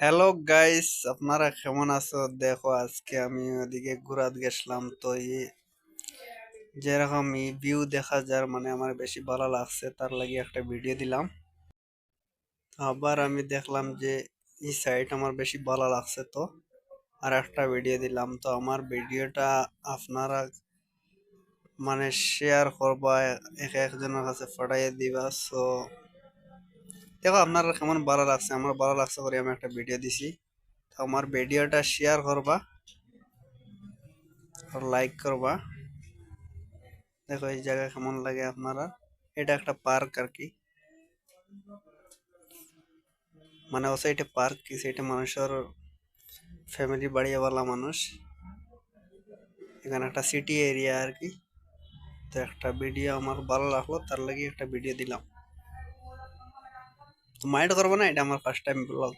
Hello guys, আপনারা কেমন আছো? দেখো, আজকে আমি ওদিকে ঘুরাত গেছিলাম। তো যেরকম ভিউ দেখা যায়, মানে আমার বেশি ভালো লাগছে, তার লাগি একটা ভিডিও দিলাম। আবার আমি দেখলাম যে এই সাইড আমার বেশি ভালো লাগছে, তো আর একটা ভিডিও দিলাম। তো আমার ভিডিওটা আপনারা মানে শেয়ার করবা, এক একজনের কাছে পাঠাইয়ে দিবা। সো দেখো আপনারা কেমন ভালো লাগছে। আমার ভালো লাগছে করে আমি একটা ভিডিও দিছি। তো আমার ভিডিওটা শেয়ার করবা আর লাইক করবা। দেখো এই জায়গা কেমন লাগে আপনারা। এটা একটা পার্ক আর কি, মানে ও সাইডে পার্ক, কি সাইডে মানুষের ফ্যামিলি বাড়িওয়ালা মানুষ। এখানে একটা সিটি এরিয়া আর কি। তো একটা ভিডিও আমার ভালো লাগলো, তার লাগি একটা ভিডিও দিলাম। তো মাইন্ড করবো না, এটা আমার ফার্স্ট টাইম ব্লগ।